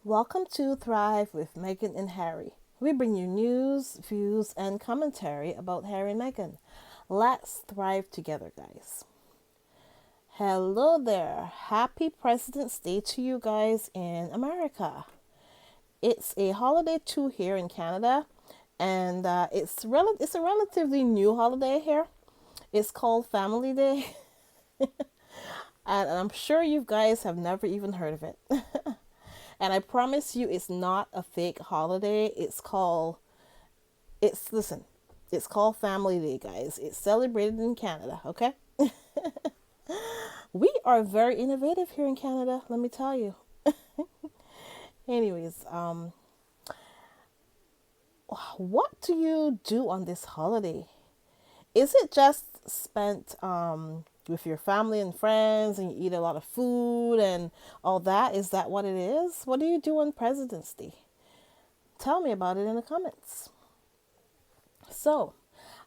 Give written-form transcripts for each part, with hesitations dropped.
Welcome to Thrive with Meghan and Harry. We bring you news, views, and commentary about Harry and Meghan. Let's thrive together, guys. Hello there. Happy President's Day to you guys in America. It's a holiday too here in Canada, and it's a relatively new holiday here. It's called Family Day, and I'm sure you guys have never even heard of it. And I promise you, it's not a fake holiday. Listen, it's called Family Day, guys. It's celebrated in Canada, okay? We are very innovative here in Canada, let me tell you. Anyways, what do you do on this holiday? Is it just spent with your family and friends and you eat a lot of food and all that? Is that what it is? What do you do on President's Day? Tell me about it in the comments. So,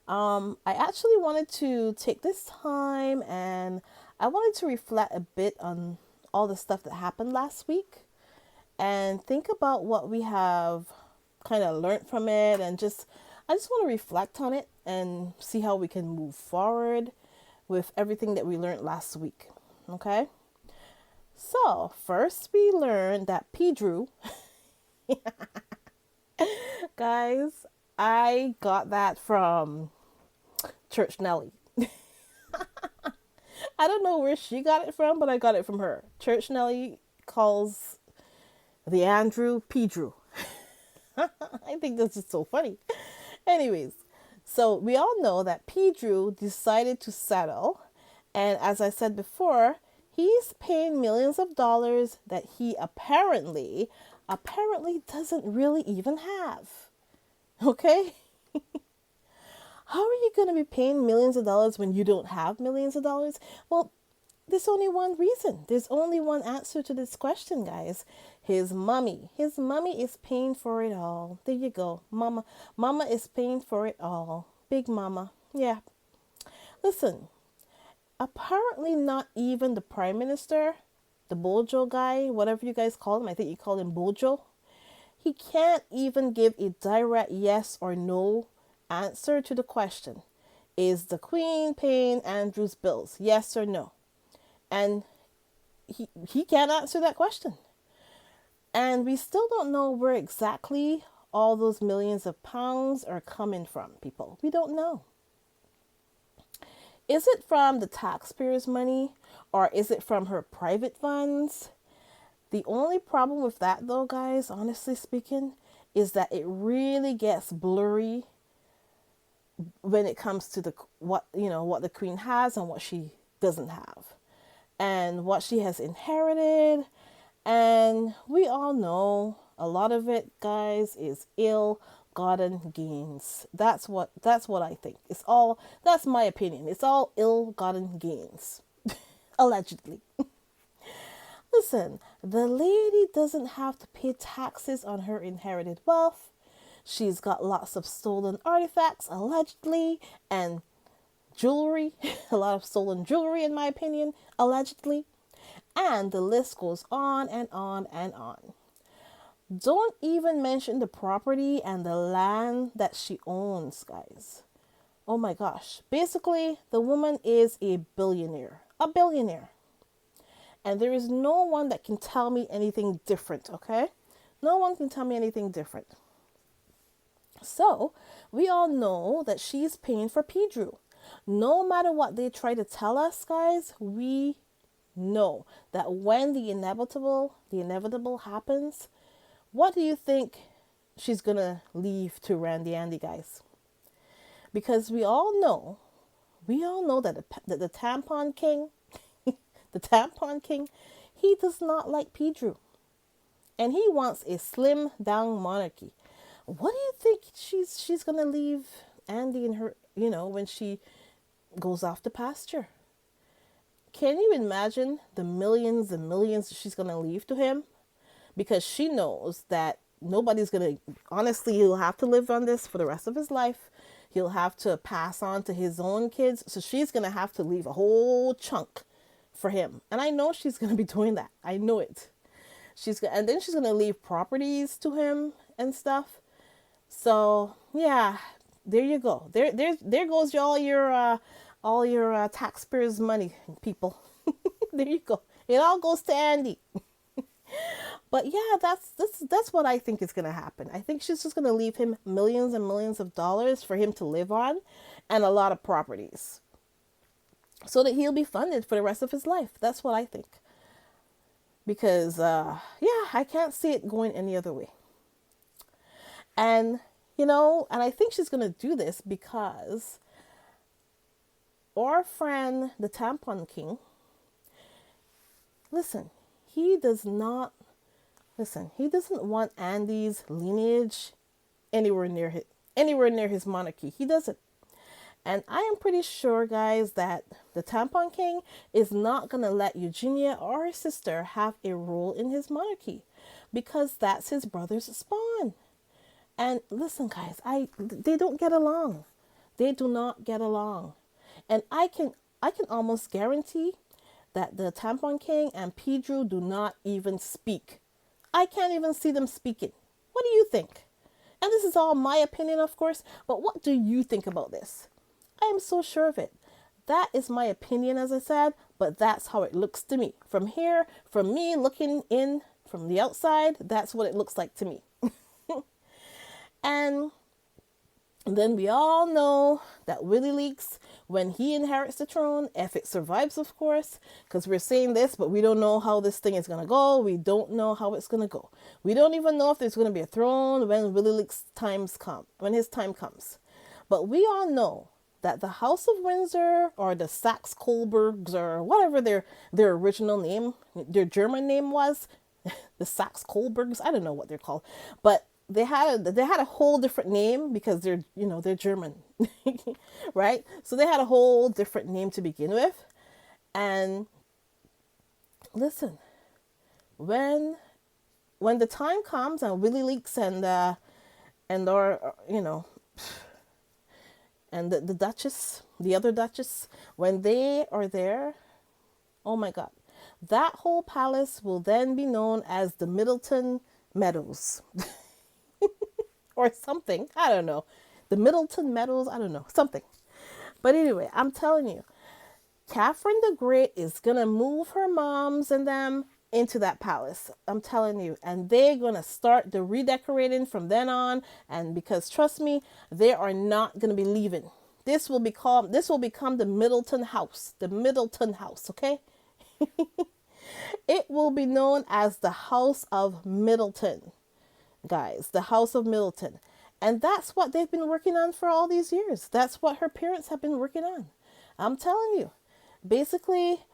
I actually wanted to take this time and I wanted to reflect a bit on all the stuff that happened last week and think about what we have kind of learned from it, and I just want to reflect on it and see how we can move forward with everything that we learned last week. Okay? So, first we learned that Pedro, guys, I got that from Church Nelly. I don't know where she got it from, but I got it from her. Church Nelly calls the Andrew Pedro. I think this is so funny. Anyways, so we all know that Pedro decided to settle. And as I said before, he's paying millions of dollars that he apparently doesn't really even have. Okay? How are you going to be paying millions of dollars when you don't have millions of dollars? Well, there's only one reason. There's only one answer to this question, guys. His mommy. His mommy is paying for it all. There you go. Mama is paying for it all. Big mama. Yeah. Listen, apparently not even the prime minister, the Bojo guy, whatever you guys call him. I think you call him Bojo. He can't even give a direct yes or no answer to the question. Is the Queen paying Andrew's bills? Yes or no? And he can't answer that question. And we still don't know where exactly all those millions of pounds are coming from, people. We don't know. Is it from the taxpayers' money or is it from her private funds? The only problem with that, though, guys, honestly speaking, is that it really gets blurry when it comes to what the Queen has and what she doesn't have, and what she has inherited. And we all know a lot of it, guys, is ill-gotten gains. That's what I think. That's my opinion. It's all ill-gotten gains. Allegedly. Listen, the lady doesn't have to pay taxes on her inherited wealth. She's got lots of stolen artifacts, allegedly, and jewelry. A lot of stolen jewelry, in my opinion, allegedly. And the list goes on and on and on. Don't even mention the property and the land that she owns, guys. Oh my gosh. Basically, the woman is a billionaire. A billionaire. And there is no one that can tell me anything different, okay? No one can tell me anything different. So, we all know that she's paying for Pedro. No matter what they try to tell us, guys, we know that when the inevitable happens, what do you think she's going to leave to Randy Andy, guys? Because we all know that the tampon king, the tampon king, he does not like Pedro. And he wants a slim down monarchy. What do you think she's going to leave Andy and her, when she goes off to pasture? Can you imagine the millions and millions she's going to leave to him? Because she knows that nobody's going to, honestly, he'll have to live on this for the rest of his life. He'll have to pass on to his own kids. So she's going to have to leave a whole chunk for him. And I know she's going to be doing that. I know it. And then she's gonna leave properties to him and stuff. So yeah, there you go. There goes all your taxpayers' money, people. There you go. It all goes to Andy. But yeah, that's what I think is gonna happen. I think she's just gonna leave him millions and millions of dollars for him to live on, and a lot of properties, so that he'll be funded for the rest of his life. That's what I think. Because yeah, I can't see it going any other way. And and I think she's gonna do this because our friend, the Tampon King, listen, he does not listen. He doesn't want Andy's lineage anywhere near his monarchy. He doesn't. And I am pretty sure, guys, that the Tampon King is not going to let Eugenia or her sister have a role in his monarchy, because that's his brother's spawn. And listen, guys, they don't get along. They do not get along. And I can almost guarantee that the Tampon King and Pedro do not even speak. I can't even see them speaking. What do you think? And this is all my opinion, of course, but what do you think about this? I am so sure of it. That is my opinion, as I said, but that's how it looks to me. From here, from me looking in from the outside, that's what it looks like to me. And then we all know that Willie Leaks, when he inherits the throne, if it survives, of course, because we're saying this, but we don't know how this thing is going to go. We don't know how it's going to go. We don't even know if there's going to be a throne when Willie Leaks' when his time comes. But we all know that the House of Windsor, or the Saxe-Coburgs, or whatever their original name, their German name was, the Saxe-Coburgs, I don't know what they're called, but they had a whole different name because they're German, right? So they had a whole different name to begin with. And listen, when the time comes and Willie Leaks and our and the Duchess, the other Duchess, when they are there, oh my God, that whole palace will then be known as the Middleton Meadows. Or something. I don't know. The Middleton Meadows. I don't know. Something. But anyway, I'm telling you, Catherine the Great is going to move her moms and them into that palace. I'm telling you. And they're going to start the redecorating from then on. And because trust me, they are not going to be leaving. This will become the Middleton House. The Middleton House. Okay. It will be known as the House of Middleton. Guys, the House of Middleton. And that's what they've been working on for all these years. That's what her parents have been working on. I'm telling you. Basically,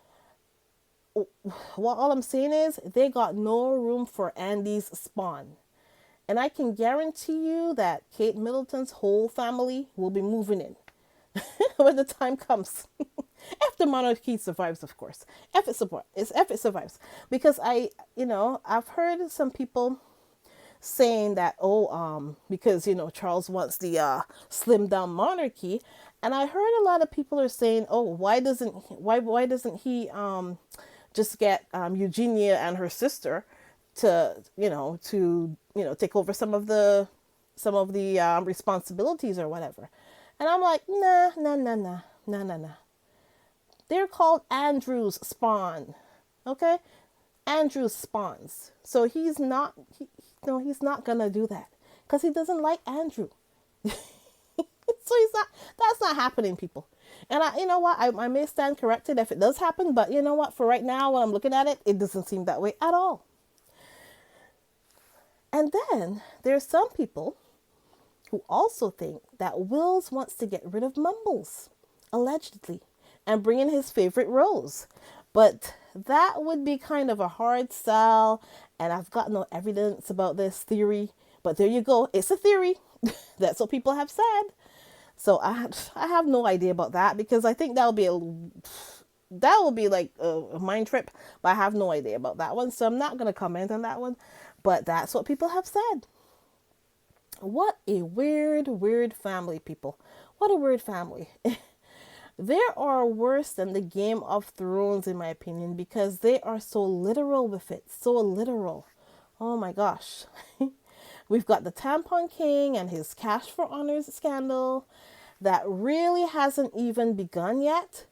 what all I'm saying is they got no room for Andy's spawn. And I can guarantee you that Kate Middleton's whole family will be moving in when the time comes. If the monarchy survives, of course. If it survives. Because I've heard some people saying that because Charles wants the slim down monarchy, and I heard a lot of people are saying, why doesn't he just get Eugenia and her sister to take over some of the responsibilities or whatever. And I'm like, nah. They're called Andrew's spawn, okay? Andrew's spawns. So he's not gonna do that because he doesn't like Andrew. So that's not happening, people. And I may stand corrected if it does happen, but you know what? For right now, when I'm looking at it, it doesn't seem that way at all. And then there's some people who also think that Wills wants to get rid of Mumbles, allegedly, and bring in his favorite Rose. But that would be kind of a hard sell, and I've got no evidence about this theory. But there you go. It's a theory. That's what people have said. So I have no idea about that, because I think that will be like a mind trip. But I have no idea about that one, so I'm not going to comment on that one. But that's what people have said. What a weird family, people. What a weird family. There are worse than the Game of Thrones, in my opinion, because they are so literal with it. So literal. Oh my gosh. We've got the tampon king and his cash for honors scandal that really hasn't even begun yet.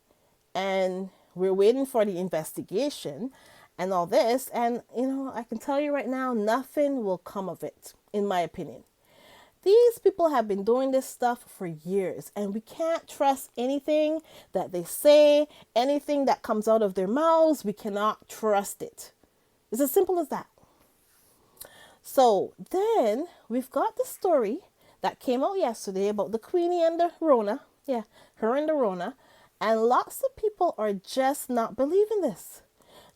And we're waiting for the investigation and all this. And, I can tell you right now, nothing will come of it, in my opinion. These people have been doing this stuff for years, and we can't trust anything that they say, anything that comes out of their mouths. We cannot trust it. It's as simple as that. So then we've got the story that came out yesterday about the Queenie and the Rona. Yeah, her and the Rona. And lots of people are just not believing this.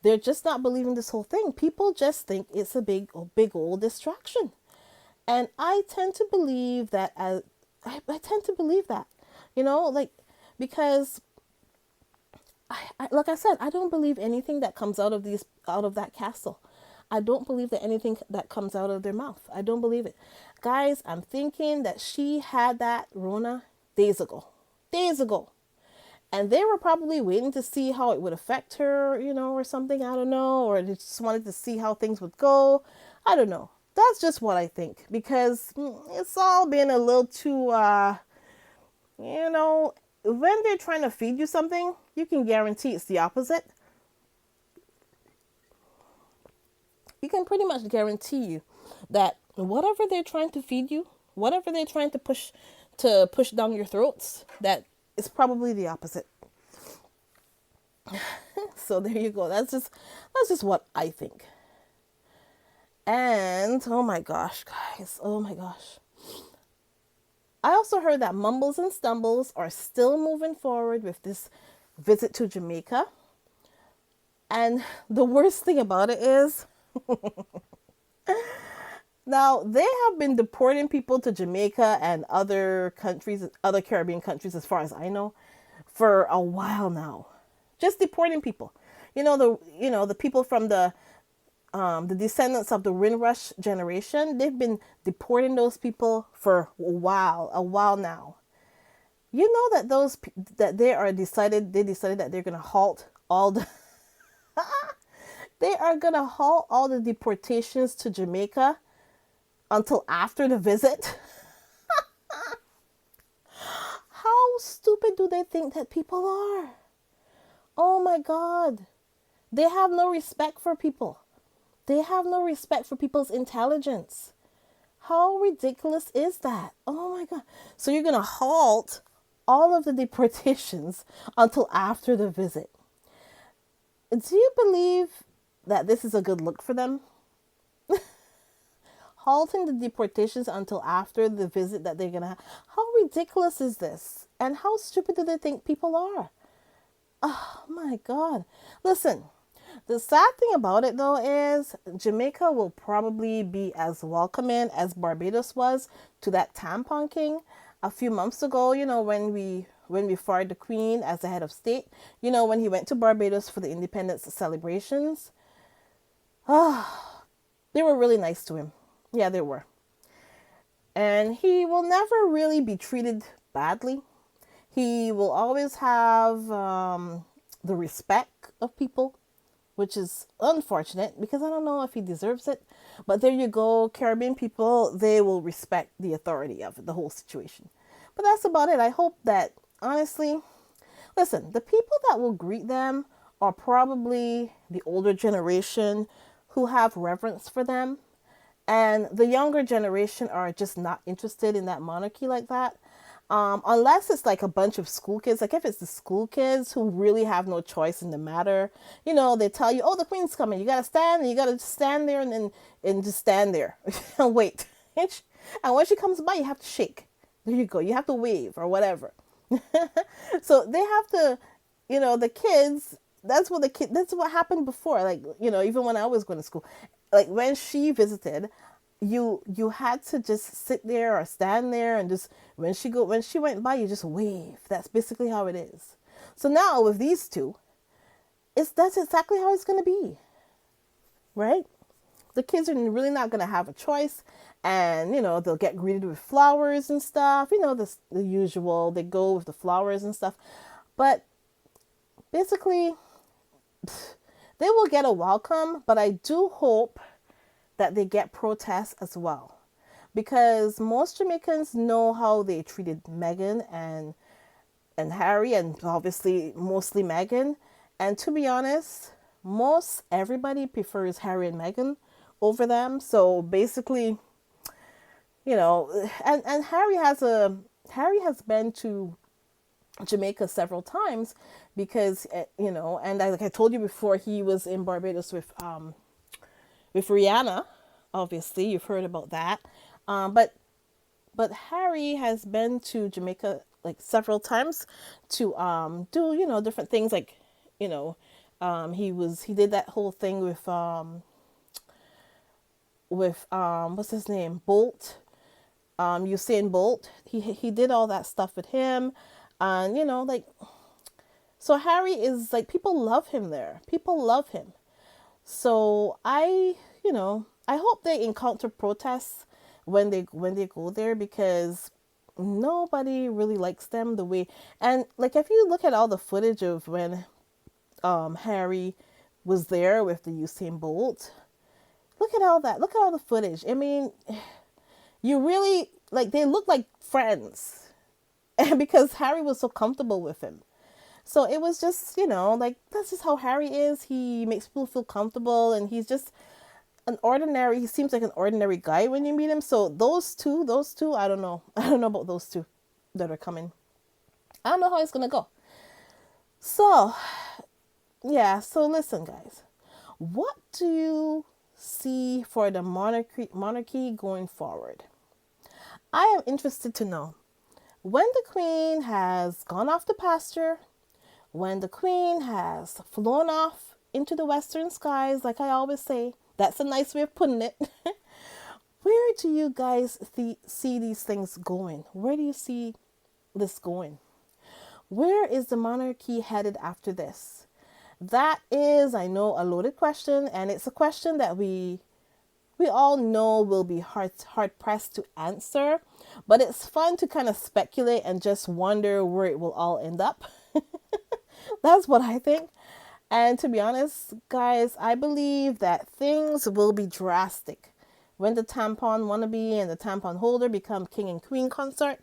They're just not believing this whole thing. People just think it's a big old distraction. And I tend to believe that I tend to believe that, because like I said, I don't believe anything that comes out of that castle. I don't believe that anything that comes out of their mouth. I don't believe it. Guys, I'm thinking that she had that Rona days ago. Days ago. And they were probably waiting to see how it would affect her, or something. I don't know. Or they just wanted to see how things would go. I don't know. That's just what I think. Because it's all been a little too, when they're trying to feed you something, you can guarantee it's the opposite. You can pretty much guarantee you that whatever they're trying to feed you, whatever they're trying to push down your throats, that is probably the opposite. So there you go. That's just what I think. And oh my gosh, guys, oh my gosh. I also heard that Mumbles and Stumbles are still moving forward with this visit to Jamaica. And the worst thing about it is now they have been deporting people to Jamaica and other countries, other Caribbean countries, as far as I know, for a while now. Just deporting people. The people from the descendants of the Windrush generation, they've been deporting those people for a while now. You know that they decided that they're gonna halt all the they are gonna halt all the deportations to Jamaica until after the visit. How stupid do they think that people are? Oh my God. They have no respect for people. They have no respect for people's intelligence. How ridiculous is that? Oh my God. So you're going to halt all of the deportations until after the visit. Do you believe that this is a good look for them? Halting the deportations until after the visit that they're going to have. How ridiculous is this? And how stupid do they think people are? Oh my God. Listen, the sad thing about it though is Jamaica will probably be as welcoming as Barbados was to that tampon king a few months ago, when we fired the Queen as the head of state, when he went to Barbados for the independence celebrations. They were really nice to him. Yeah, they were. And he will never really be treated badly. He will always have the respect of people, which is unfortunate because I don't know if he deserves it. But there you go. Caribbean people, they will respect the authority of the whole situation. But that's about it. I hope that, honestly, listen, the people that will greet them are probably the older generation who have reverence for them. And the younger generation are just not interested in that monarchy like that. Unless it's like a bunch of school kids, like if it's the school kids who really have no choice in the matter, they tell you, oh, the Queen's coming. You got to stand and you got to stand there and just stand there and wait. And when she comes by, you have to shake. There you go. You have to wave or whatever. So they have to, the kids, that's what happened before. Like, even when I was going to school, like when she visited, you had to just sit there or stand there and just when she went by, you just wave. That's basically how it is. So now with these two, that's exactly how it's going to be, right? The kids are really not going to have a choice, and they'll get greeted with flowers and stuff. The usual. They go with the flowers and stuff, but basically, they will get a welcome. But I do hope that they get protests as well. Because most Jamaicans know how they treated Meghan and Harry, and obviously mostly Meghan. And to be honest, most everybody prefers Harry and Meghan over them. So basically, and Harry has been to Jamaica several times because and like I told you before, he was in Barbados with Rihanna. Obviously, you've heard about that. But Harry has been to Jamaica like several times to do different things, like you know he did that whole thing with what's his name, Bolt, Usain Bolt. He did all that stuff with him, and like, so Harry is like, people love him there. People love him. So I hope they encounter protests when they go there, because nobody really likes them the way. And like, if you look at all the footage of when Harry was there with the Usain Bolt, look at all that. Look at all the footage. I mean, you really, like, they look like friends, and because Harry was so comfortable with him. So it was just, like, that's just how Harry is. He makes people feel comfortable, and he's just he seems like an ordinary guy when you meet him. So those two, I don't know. I don't know about those two that are coming. I don't know how it's going to go. So, yeah. So listen, guys, what do you see for the monarchy going forward? I am interested to know, when the Queen has gone off the pasture, when the Queen has flown off into the western skies, like I always say, that's a nice way of putting it. Where do you guys see these things going? Where do you see this going? Where is the monarchy headed after this? That is, I know, a loaded question, and it's a question that we all know will be hard pressed to answer, but it's fun to kind of speculate and just wonder where it will all end up. That's what I think. And to be honest, guys, I believe that things will be drastic when the tampon wannabe and the tampon holder become king and queen consort.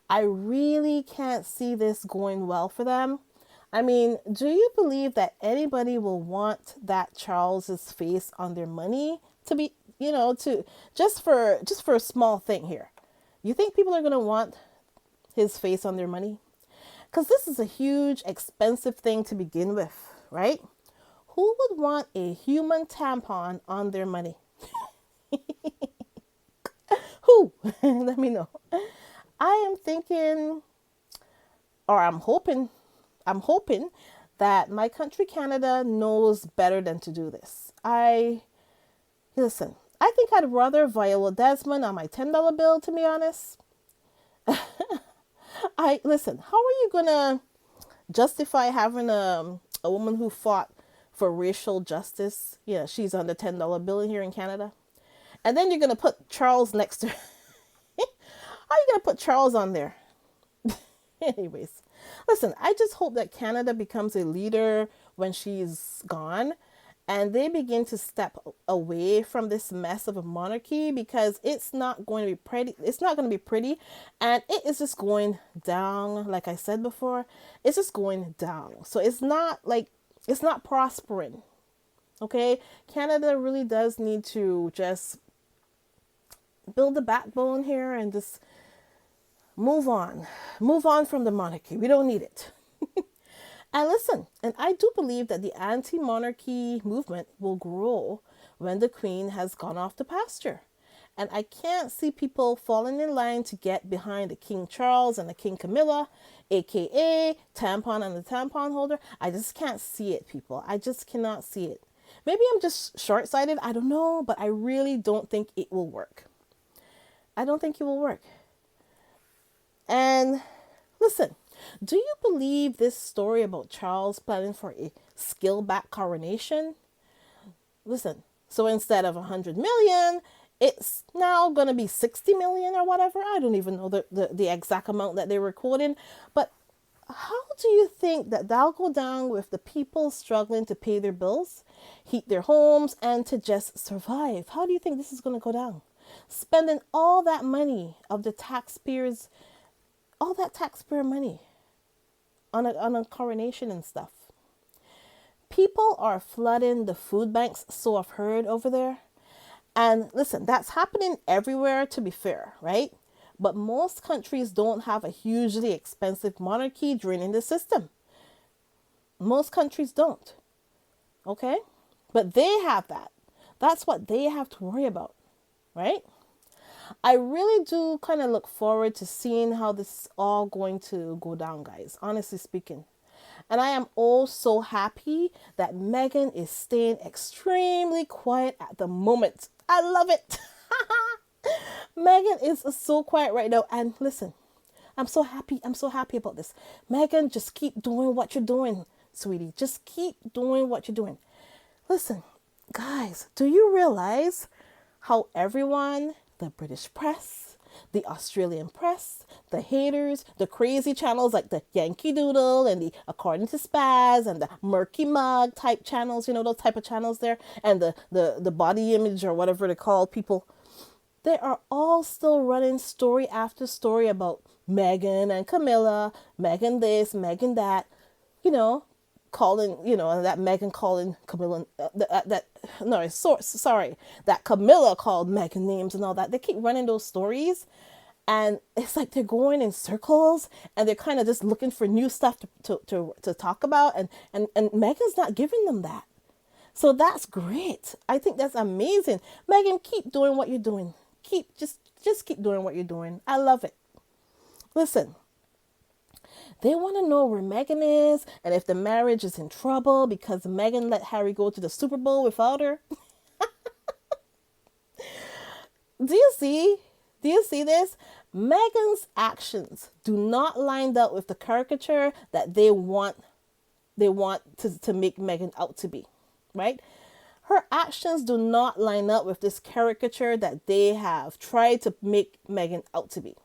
I really can't see this going well for them. I mean, do you believe that anybody will want that Charles's face on their money to be, to just for a small thing here? You think people are going to want his face on their money? Because this is a huge, expensive thing to begin with, right? Who would want a human tampon on their money? Who? Let me know. I am thinking, or I'm hoping that my country Canada knows better than to do this. Listen, I think I'd rather Viola Desmond on my $10 bill, to be honest. Listen, how are you gonna justify having a woman who fought for racial justice? Yeah, she's on the $10 bill here in Canada, and then you're gonna put Charles next to her. How are you gonna put Charles on there? Anyways, listen, I just hope that Canada becomes a leader when she's gone, and they begin to step away from this mess of a monarchy, because it's not going to be pretty. It's not going to be pretty, and it is just going down. Like I said before, it's just going down. So it's not prospering. Okay, Canada really does need to just build a backbone here and just move on from the monarchy. We don't need it. And listen, and I do believe that the anti-monarchy movement will grow when the Queen has gone off the pasture. And I can't see people falling in line to get behind the King Charles and the King Camilla, aka tampon and the tampon holder. I just can't see it, people. I just cannot see it. Maybe I'm just short-sighted, I don't know, but I really don't think it will work. I don't think it will work. And listen, do you believe this story about Charles planning for a scale-back coronation? Listen, so instead of 100 million, it's now going to be 60 million or whatever. I don't even know the exact amount that they were quoting. But how do you think that that'll go down with the people struggling to pay their bills, heat their homes, and to just survive? How do you think this is going to go down? Spending all that money of the taxpayers, all that taxpayer money on a coronation and stuff. People are flooding the food banks, so I've heard over there. And listen, that's happening everywhere, to be fair, right? But most countries don't have a hugely expensive monarchy draining the system. Most countries don't. Okay? But they have that. That's what they have to worry about, right? I really do kind of look forward to seeing how this is all going to go down, guys, honestly speaking. And I am oh so happy that Meghan is staying extremely quiet at the moment. I love it. Meghan is so quiet right now. And listen, I'm so happy. I'm so happy about this. Meghan, just keep doing what you're doing, sweetie. Just keep doing what you're doing. Listen, guys, do you realize how everyone, the British press, the Australian press, the haters, the crazy channels like the Yankee Doodle and the According to Spaz and the Murky Mug type channels, you know, those type of channels there, and the body image or whatever they call people, they are all still running story after story about Meghan and Camilla, Meghan this, Meghan that, you know, calling, you know, that Meghan calling Camilla, sorry, that Camilla called Meghan names and all that. They keep running those stories, and it's like they're going in circles, and they're kind of just looking for new stuff to talk about, and Meghan's not giving them that. So that's great. I think that's amazing. Meghan, keep doing what you're doing. Just keep doing what you're doing. I love it. Listen, they want to know where Meghan is and if the marriage is in trouble because Meghan let Harry go to the Super Bowl without her. Do you see? Do you see this? Meghan's actions do not line up with the caricature that they want to make Meghan out to be, right? Her actions do not line up with this caricature that they have tried to make Meghan out to be.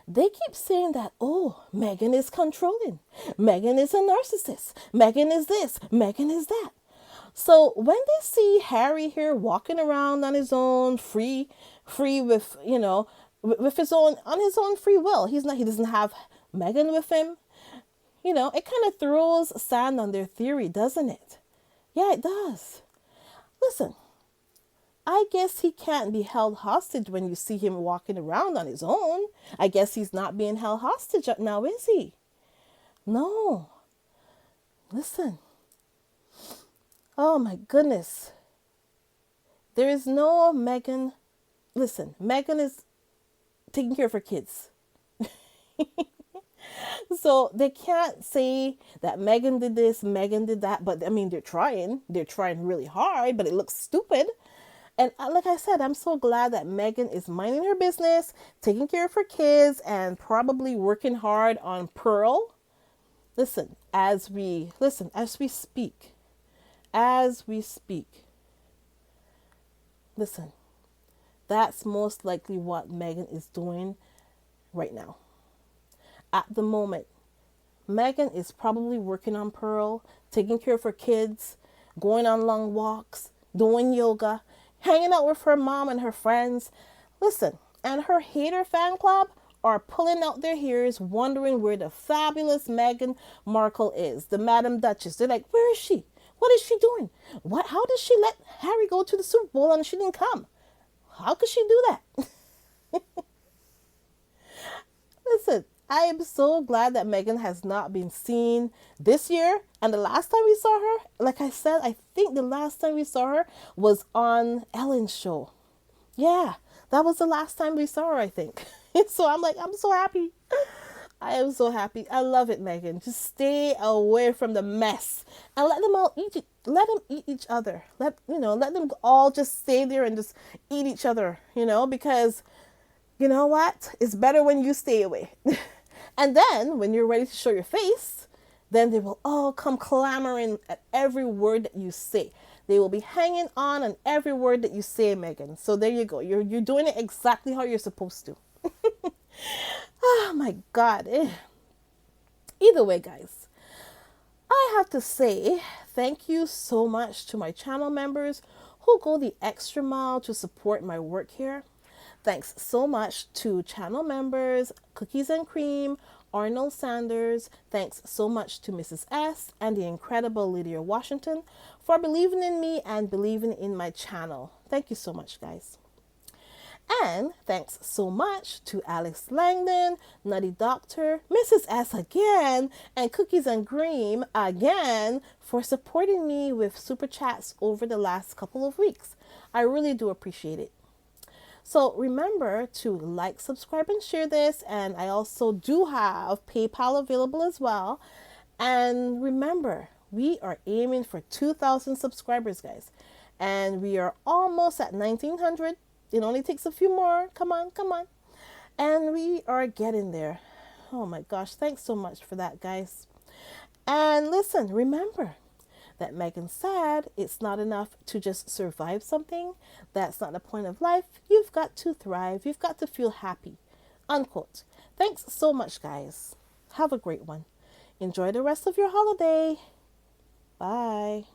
They keep saying that, oh, Meghan is controlling. Meghan is a narcissist. Meghan is this. Meghan is that. So when they see Harry here walking around on his own, free with, you know, with his own, on his own free will, he doesn't have Meghan with him. You know, it kind of throws sand on their theory, doesn't it? Yeah, it does. Listen, I guess he can't be held hostage when you see him walking around on his own. I guess he's not being held hostage now, is he? No. Listen. Oh my goodness. There is no Meghan. Listen, Meghan is taking care of her kids. So they can't say that Meghan did this, Meghan did that. But I mean, they're trying really hard, but it looks stupid. And like I said, I'm so glad that Meghan is minding her business, taking care of her kids, and probably working hard on Pearl. Listen, as we speak, listen, that's most likely what Meghan is doing right now. At the moment, Meghan is probably working on Pearl, taking care of her kids, going on long walks, doing yoga, hanging out with her mom and her friends. Listen, and her hater fan club are pulling out their ears, wondering where the fabulous Meghan Markle is, the Madam Duchess. They're like, where is she? What is she doing? How did she let Harry go to the Super Bowl and she didn't come? How could she do that? Listen, I am so glad that Meghan has not been seen this year. And the last time we saw her, like I said, I think the last time we saw her was on Ellen's show. Yeah, that was the last time we saw her, I think. So I'm so happy. I am so happy. I love it, Meghan. Just stay away from the mess and let them all eat it. Let them eat each other. Let them all just stay there and just eat each other, because you know what? It's better when you stay away. And then when you're ready to show your face, then they will all come clamoring at every word that you say. They will be hanging on every word that you say, Meghan. So there you go. You're doing it exactly how you're supposed to. Oh my God. Either way, guys, I have to say thank you so much to my channel members who go the extra mile to support my work here. Thanks so much to channel members Cookies and Cream, Arnold Sanders. Thanks so much to Mrs. S and the incredible Lydia Washington for believing in me and believing in my channel. Thank you so much, guys. And thanks so much to Alex Langdon, Nutty Doctor, Mrs. S again, and Cookies and Cream again for supporting me with super chats over the last couple of weeks. I really do appreciate it. So remember to like, subscribe, and share this. And I also do have PayPal available as well. And remember, we are aiming for 2,000 subscribers, guys. And we are almost at 1,900. It only takes a few more. Come on, come on. And we are getting there. Oh my gosh, thanks so much for that, guys. And listen, remember that Meghan said it's not enough to just survive something. That's not the point of life. You've got to thrive. You've got to feel happy. Unquote. Thanks so much, guys. Have a great one. Enjoy the rest of your holiday. Bye.